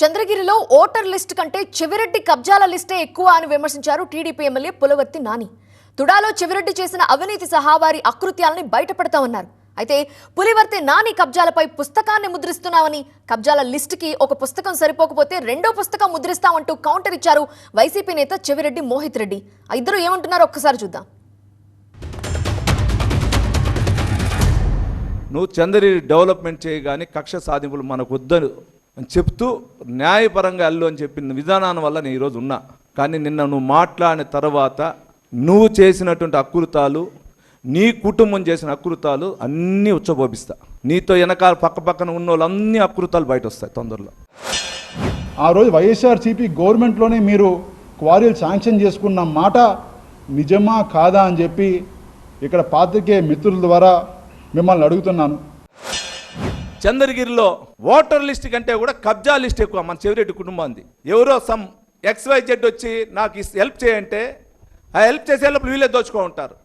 చంద్రగిరిలో voter list కంటే చెవిరెడ్డి కబ్జాల లిస్టే ఎక్కువ అని విమర్శించారు టీడీపీ ఎమ్మెల్యే పులవర్తి నాని. తుడాలో చెవిరెడ్డి చేసిన అవినీతి సహా వారి అకృత్యాలని బయటపడతామన్నారు. అయితే పులివర్తి నాని కబ్జాలపై పుస్తకాన్ని ముద్రిస్తున్నామని, కబ్జాల లిస్టుకి ఒక పుస్తకం సరిపోకపోతే రెండో పుస్తకం ముద్రిస్తామంటూ కౌంటర్ ఇచ్చారు వైసీపీ నేత చెవిరెడ్డి మోహిత్ రెడ్డి. ఆ ఇద్దరు ఏమంటున్నారో ఒక్కసారి చూద్దాం. నువ్వు చంద్రగిరి డెవలప్మెంట్ చేయగానే కక్ష సాధింపులు మనకు వద్దని అని చెప్తూ న్యాయపరంగా అల్లు అని చెప్పిన విధానాన్ని వల్ల నేను ఈరోజు ఉన్నా. కానీ నిన్న నువ్వు మాట్లాడిన తర్వాత నువ్వు చేసినటువంటి అకృతాలు, నీ కుటుంబం చేసిన అకృతాలు అన్నీ ఉచ్చబోపిస్తా. నీతో వెనకాల పక్కన ఉన్న వాళ్ళన్నీ అకృతాలు బయట వస్తాయి తొందరలో. ఆ రోజు వైఎస్ఆర్సీపీ గవర్నమెంట్లోనే మీరు క్వారీలు శాంక్షన్ చేసుకున్న మాట నిజమా కాదా అని చెప్పి ఇక్కడ పాత్రికేయ మిత్రుల ద్వారా మిమ్మల్ని అడుగుతున్నాను. చంద్రగిరిలో ఓటర్ లిస్ట్ కంటే కూడా కబ్జా లిస్ట్ ఎక్కువ మన చెవిరెడ్డి కుటుంబాన్ని. ఎవరో సమ్ XYZ వచ్చి నాకు హెల్ప్ చేయంటే ఆ హెల్ప్ చేసేటప్పుడు వీళ్ళే దోచుకో ఉంటారు.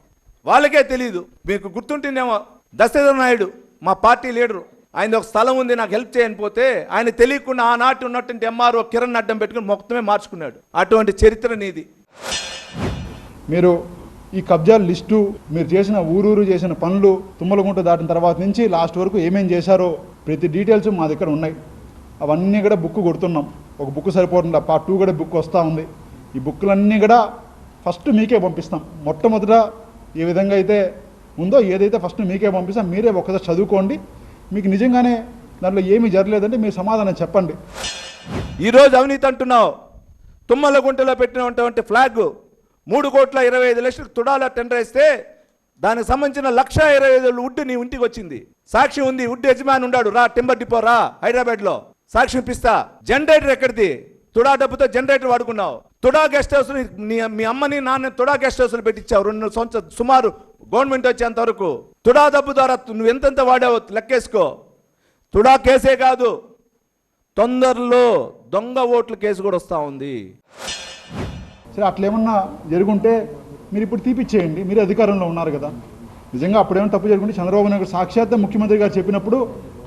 వాళ్ళకే తెలియదు. మీకు గుర్తుంటేనేమో దశరథ నాయుడు మా పార్టీ లీడరు, ఆయన ఒక స్థలం ఉంది నాకు హెల్ప్ చేయకపోతే ఆయన తెలియకుండా ఆనాటి ఉన్నటువంటి MRO కిరణ్ అడ్డం పెట్టుకుని మొత్తమే మార్చుకున్నాడు. అటువంటి చరిత్ర నీది. మీరు ఈ కబ్జాల లిస్టు, మీరు చేసిన ఊరూరు చేసిన పనులు, తుమ్మలగుంట దాటిన తర్వాత నుంచి లాస్ట్ వరకు ఏమేం చేశారో ప్రతి డీటెయిల్స్ మా దగ్గర ఉన్నాయి. అవన్నీ కూడా బుక్ కొడుతున్నాం. ఒక బుక్ సరిపోతుంది, పార్ట్ 2 కూడా బుక్ వస్తూ ఉంది. ఈ బుక్లన్నీ కూడా ఫస్ట్ మీకే పంపిస్తాం. మొట్టమొదట ఏ విధంగా అయితే ఉందో ఏదైతే ఫస్ట్ మీకే పంపిస్తాం. మీరే ఒకసారి చదువుకోండి. మీకు నిజంగానే దాంట్లో ఏమీ జరగలేదంటే మీరు సమాధానం చెప్పండి. ఈరోజు అవినీతి అంటున్నావు. తుమ్మలగుంటలో పెట్టినటువంటి ఫ్లాగ్ 3,25,00,000 తుడాల టెండర్ వేస్తే దానికి సంబంధించిన 1,25,000 వుడ్ నీ ఇంటికి వచ్చింది. సాక్షి ఉంది. వుడ్ యజమాని ఉన్నాడు. రా టింబర్ డిపో రా హైదరాబాద్లో సాక్షి ఇప్పిస్తా. జనరేటర్ ఎక్కడిది? తుడా డబ్బుతో జనరేటర్ వాడుకున్నావు. తుడా గెస్ట్ హౌస్ మీ అమ్మని నాన్న తుడా గెస్ట్ హౌస్లు పెట్టించావు 2 సంవత్సరాలు సుమారు గవర్నమెంట్ వచ్చేంత వరకు. తుడా డబ్బు ద్వారా నువ్వు ఎంతెంత వాడావో లెక్కేసుకో. తుడా కేసే కాదు, తొందరలో దొంగ ఓట్ల కేసు కూడా వస్తూ ఉంది. సరే, అట్లేమన్నా జరుగుంటే మీరు ఇప్పుడు తీపిచ్చేయండి. మీరు అధికారంలో ఉన్నారు కదా. నిజంగా అప్పుడేమో తప్పు జరుగుంటే చంద్రబాబు నాయుడు సాక్షాత్ ముఖ్యమంత్రి గారు చెప్పినప్పుడు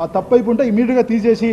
ఆ తప్పు అయిపోతే ఇమీడియట్గా తీసేసి